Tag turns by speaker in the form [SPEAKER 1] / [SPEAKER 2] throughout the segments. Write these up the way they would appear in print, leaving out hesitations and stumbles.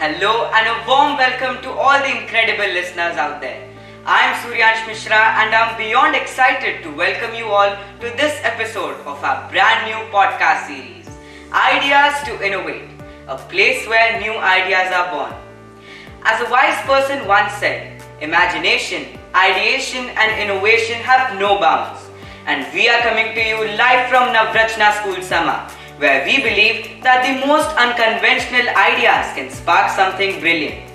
[SPEAKER 1] Hello and a warm welcome to all the incredible listeners out there. I am Suryansh Mishra and I am beyond excited to welcome you all to this episode of our brand new podcast series, Ideas to Innovate, a place where new ideas are born. As a wise person once said, imagination, ideation and innovation have no bounds. And we are coming to you live from Navrachana School Summer, where we believe that the most unconventional ideas can spark something brilliant.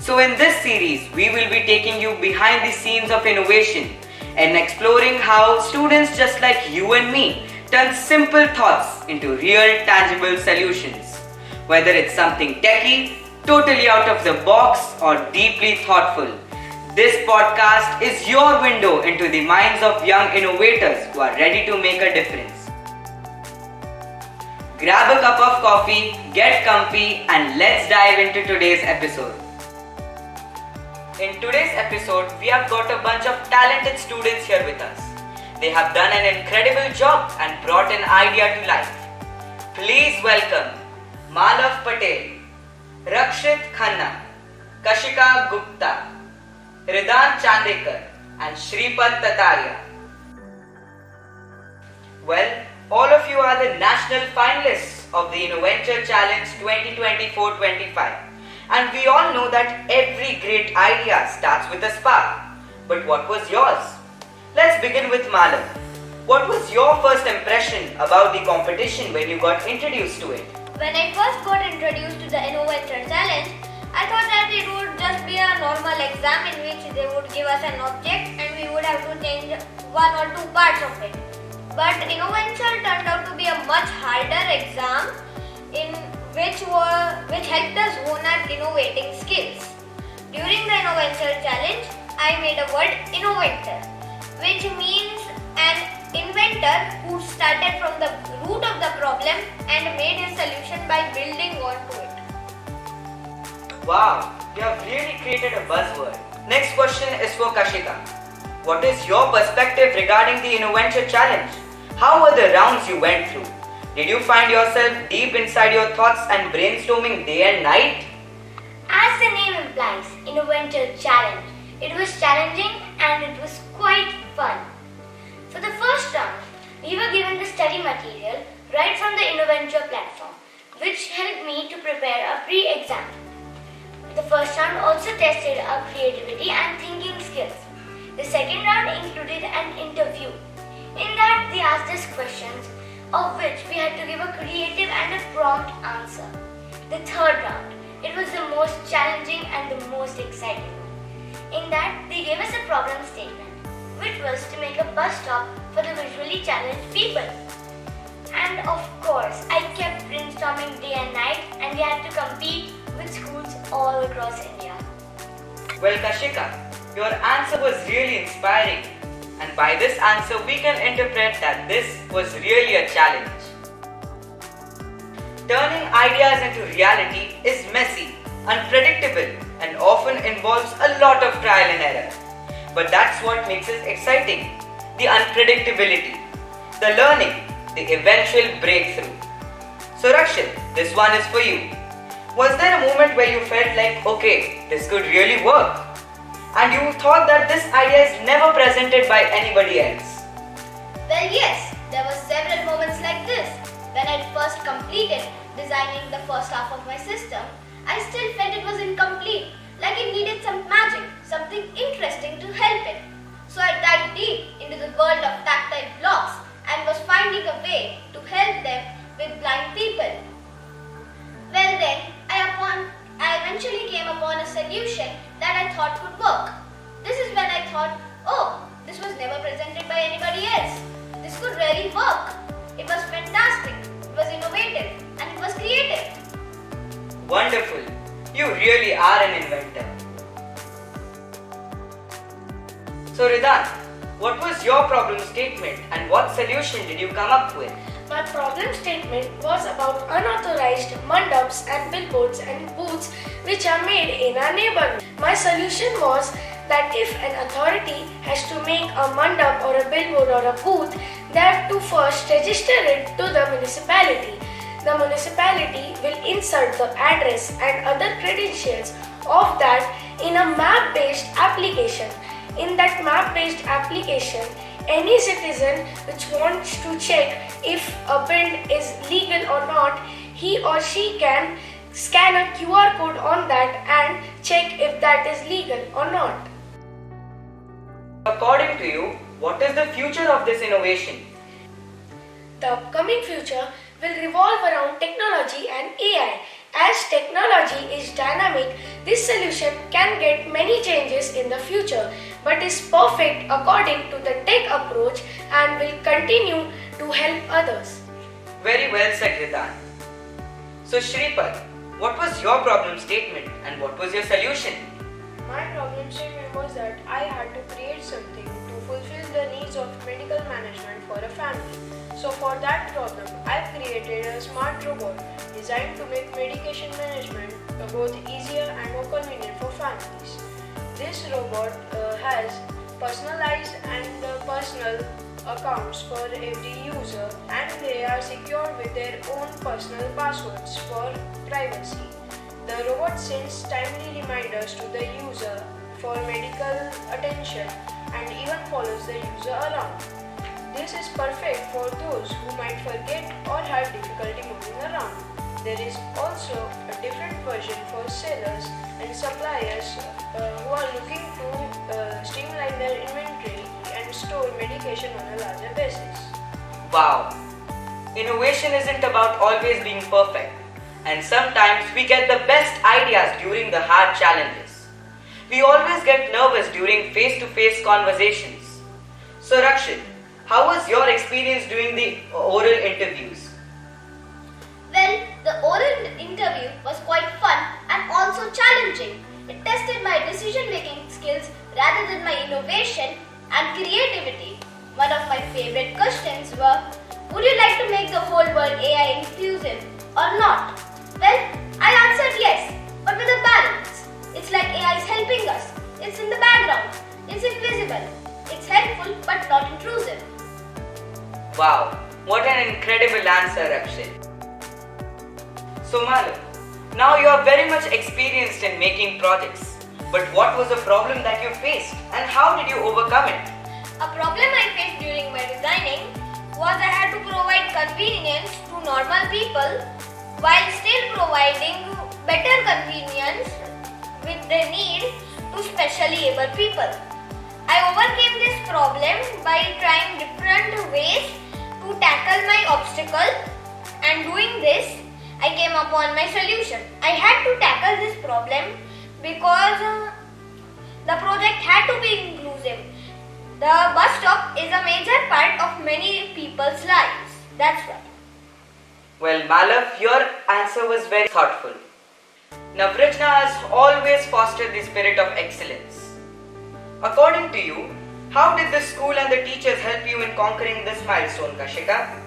[SPEAKER 1] So in this series, we will be taking you behind the scenes of innovation and exploring how students just like you and me turn simple thoughts into real tangible solutions. Whether it's something techy, totally out of the box or deeply thoughtful, this podcast is your window into the minds of young innovators who are ready to make a difference. Grab a cup of coffee, get comfy, and let's dive into today's episode. In today's episode, we have got a bunch of talented students here with us. They have done an incredible job and brought an idea to life. Please welcome Malav Patel, Rakshit Khanna, Kashika Gupta, Ridan Chandekar, and Shripad Tataria. Well, all of you are the national finalists of the Innoventure Challenge 2024-25, and we all know that every great idea starts with a spark. But what was yours? Let's begin with Malav. What was your first impression about the competition when you got introduced to it?
[SPEAKER 2] When I first got introduced to the Innoventure Challenge, I thought that it would just be a normal exam in which they would give us an object and we would have to change one or two parts of it. But Innoventure turned out to be a much harder exam in which helped us hone our innovating skills. During the Innoventure Challenge, I made a word Innoventor, which means an inventor who started from the root of the problem and made his solution by building onto it.
[SPEAKER 1] Wow, you have really created a buzzword. Next question is for Kashika. What is your perspective regarding the Innoventure Challenge? How were the rounds you went through? Did you find yourself deep inside your thoughts and brainstorming day and night?
[SPEAKER 2] As the name implies, Innoventure Challenge, it was challenging and it was quite fun. For the first round, we were given the study material right from the Innoventure platform, which helped me to prepare a pre-exam. The first round also tested our creativity and thinking skills. The second round included an interview. In that, they asked us questions, of which we had to give a creative and a prompt answer. The third round, it was the most challenging and the most exciting one. In that, they gave us a problem statement, which was to make a bus stop for the visually challenged people. And of course, I kept brainstorming day and night, and we had to compete with schools all across India.
[SPEAKER 1] Well, Kashika, your answer was really inspiring. And by this answer, we can interpret that this was really a challenge. Turning ideas into reality is messy, unpredictable, and often involves a lot of trial and error. But that's what makes it exciting. The unpredictability, the learning, the eventual breakthrough. So Rakshit, this one is for you. Was there a moment where you felt like, okay, this could really work? And you thought that this idea is never presented by anybody else?
[SPEAKER 2] Well, yes, there were several moments like this. When I first completed designing the first half of my system, I still felt it was incomplete, like it needed some magic, something interesting to help it. So I dived deep into the world of tactile blocks and was finding a way to help them with blind people. Well then, I eventually came upon a solution that I thought would work. This is when I thought, oh, this was never presented by anybody else. This could really work. It was fantastic, it was innovative, and it was creative.
[SPEAKER 1] Wonderful. You really are an inventor. So Ridan, what was your problem statement and what solution did you come up with?
[SPEAKER 3] My problem statement was about unauthorized mandaps and billboards and booths which are made in our neighborhood. My solution was that if an authority has to make a mandap or a billboard or a booth, they have to first register it to the municipality. the municipality will insert the address and other credentials of that in a map-based application. In that map-based application, any citizen which wants to check if a build is legal or not, he or she can scan a QR code on that and check if that is legal or not.
[SPEAKER 1] According to you, what is the future of this innovation?
[SPEAKER 3] The upcoming future will revolve around technology and AI. As technology is dynamic, this solution can get many changes in the future, but is perfect according to the tech approach and will continue to help others.
[SPEAKER 1] Very well said, Ritan. So Shripad, what was your problem statement and what was your solution?
[SPEAKER 4] My problem statement was that I had to create something to fulfill the needs of medical management for a family. So for that problem, I created a smart robot designed to make medication management both easier and more convenient for families. This robot has personalized and personal accounts for every user, and they are secured with their own personal passwords for privacy. The robot sends timely reminders to the user for medical attention and even follows the user around. This is perfect for those who might forget or have difficulty moving around. There is also a different version for sellers and suppliers who are looking to streamline their inventory and store medication on a larger basis.
[SPEAKER 1] Wow! Innovation isn't about always being perfect, and sometimes we get the best ideas during the hard challenges. We always get nervous during face-to-face conversations. So Rakshit, how was your experience doing the oral interviews?
[SPEAKER 2] Well, the oral interview was quite fun and also challenging. It tested my decision-making skills rather than my innovation and creativity. One of my favorite questions were, would you like to make the whole world AI inclusive or not? Well, I answered yes, but with a balance. It's like AI is helping us. It's in the background. It's invisible. It's helpful but not intrusive.
[SPEAKER 1] Wow, what an incredible answer, Rakshit. So Malu, now you are very much experienced in making projects. But what was the problem that you faced and how did you overcome it?
[SPEAKER 2] A problem I faced during my designing was I had to provide convenience to normal people while still providing better convenience with the need to specially able people. I overcame this problem by trying different ways to tackle my obstacle, and doing this, I came upon my solution. I had to tackle this problem because the project had to be inclusive. The bus stop is a major part of many people's lives. That's why.
[SPEAKER 1] Well, Malav, your answer was very thoughtful. Navrachana has always fostered the spirit of excellence. According to you, how did the school and the teachers help you in conquering this milestone, Kashika?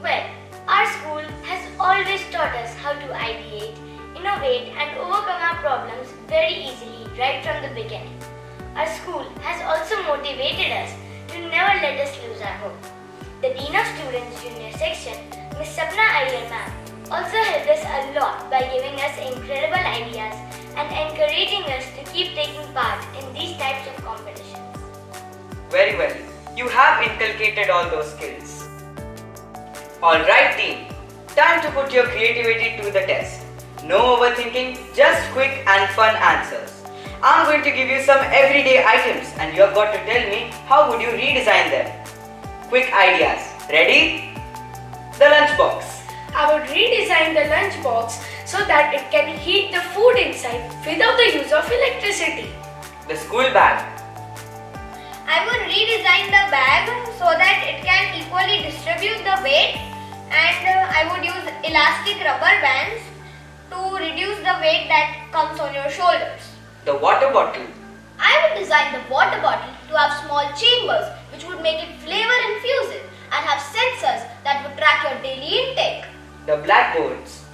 [SPEAKER 2] Well, our school has always taught us how to ideate, innovate and overcome our problems very easily right from the beginning. Our school has also motivated us to never let us lose our hope. The Dean of Students Junior Section, Ms. Sapna Iyer ma'am, also helped us a lot by giving us incredible ideas and encouraging us to keep taking part in these types of competitions.
[SPEAKER 1] Very well. You have inculcated all those skills. Alright team, time to put your creativity to the test. No overthinking, just quick and fun answers. I'm going to give you some everyday items and you've got to tell me how would you redesign them. Quick ideas. Ready? The lunchbox.
[SPEAKER 3] I would redesign the lunchbox so that it can heat the food inside without the use of electricity.
[SPEAKER 1] The school bag.
[SPEAKER 2] I would redesign the bag so that it can equally distribute the weight, and I would use elastic rubber bands to reduce the weight that comes on your shoulders.
[SPEAKER 1] The water bottle.
[SPEAKER 2] I would design the water bottle to have small chambers which would make it flavor infusive and have sensors that would track your daily intake.
[SPEAKER 1] The blackboards.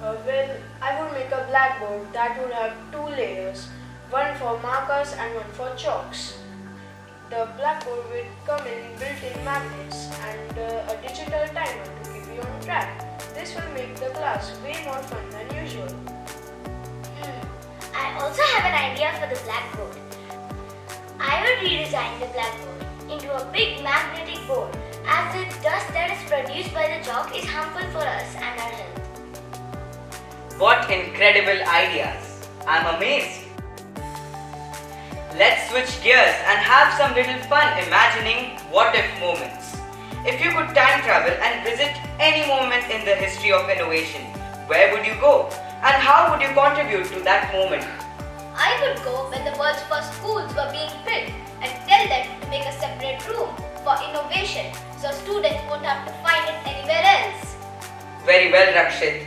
[SPEAKER 4] Well, I would make a blackboard that would have 2 layers, one for markers and one for chalks. The blackboard will come in built-in magnets and a digital timer to keep be on track. This will make the class way more fun than usual.
[SPEAKER 2] I also have an idea for the blackboard. I would redesign the blackboard into a big magnetic board, as the dust that is produced by the chalk is harmful for us and our health.
[SPEAKER 1] What incredible ideas! I'm amazed. Let's switch gears and have some little fun imagining what if moments. If you could time travel and visit any moment in the history of innovation, where would you go? And how would you contribute to that moment?
[SPEAKER 5] I would go when the world's first schools were being built and tell them to make a separate room for innovation so students won't have to find it anywhere else.
[SPEAKER 1] Very well, Rakshit.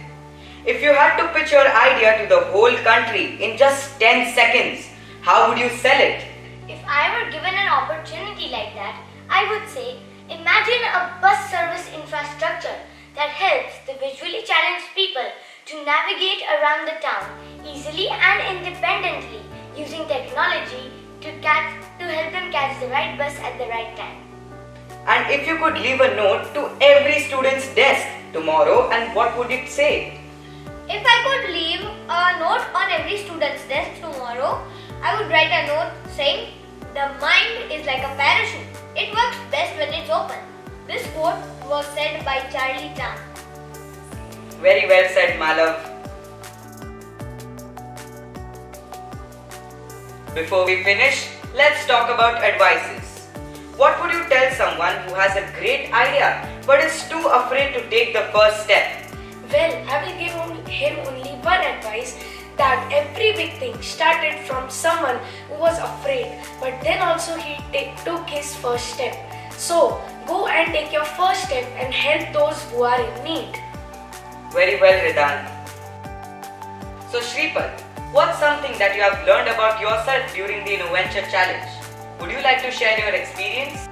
[SPEAKER 1] If you had to pitch your idea to the whole country in just 10 seconds, how would you sell it?
[SPEAKER 2] If I were given an opportunity like that, I would say, imagine a bus service infrastructure that helps the visually challenged people to navigate around the town easily and independently using technology to help them catch the right bus at the right time.
[SPEAKER 1] And if you could leave a note to every student's desk tomorrow, and what would it say?
[SPEAKER 5] If I could leave a note on every student's desk tomorrow, I would write a note saying, "The mind is like a parachute. It works best when it's open." This quote was said by Charlie Chan.
[SPEAKER 1] Very well said, Malav. Before we finish, let's talk about advices. What would you tell someone who has a great idea but is too afraid to take the first step?
[SPEAKER 3] Well, I will give him only one advice, that every big thing started from someone who was afraid, but then also he took his first step. So, go and take your first step and help those who are in need.
[SPEAKER 1] Very well, Ridan. So, Shripad, what's something that you have learned about yourself during the Innoventure challenge? Would you like to share your experience?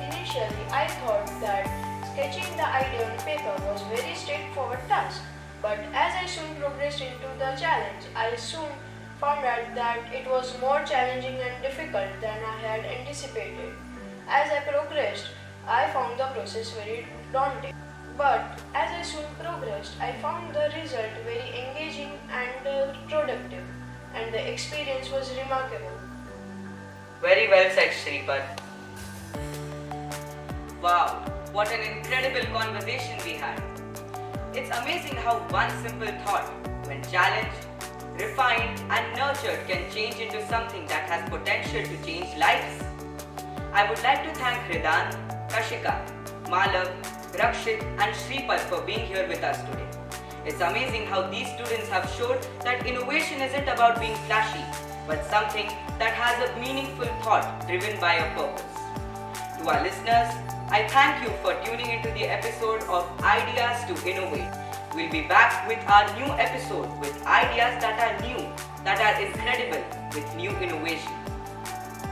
[SPEAKER 4] Initially, I thought that sketching the idea on paper was a very straightforward task. But as I soon progressed into the challenge, I soon found out that it was more challenging and difficult than I had anticipated. As I progressed, I found the process very daunting. But as I soon progressed, I found the result very engaging and productive, and the experience was remarkable.
[SPEAKER 1] Very well said, Shripad. Wow, what an incredible conversation we had. It's amazing how one simple thought, when challenged, refined and nurtured, can change into something that has potential to change lives. I would like to thank Ridan, Kashika, Malav, Rakshit and Shripad for being here with us today. It's amazing how these students have showed that innovation isn't about being flashy, but something that has a meaningful thought driven by a purpose. To our listeners, I thank you for tuning into the episode of Ideas to Innovate. We'll be back with our new episode with ideas that are new, that are incredible, with new innovation.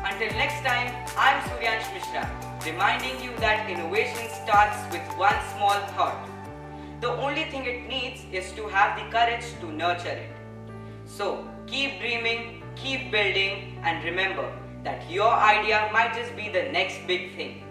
[SPEAKER 1] Until next time, I'm Suryansh Mishra, reminding you that innovation starts with one small thought. The only thing it needs is to have the courage to nurture it. So, keep dreaming, keep building, and remember that your idea might just be the next big thing.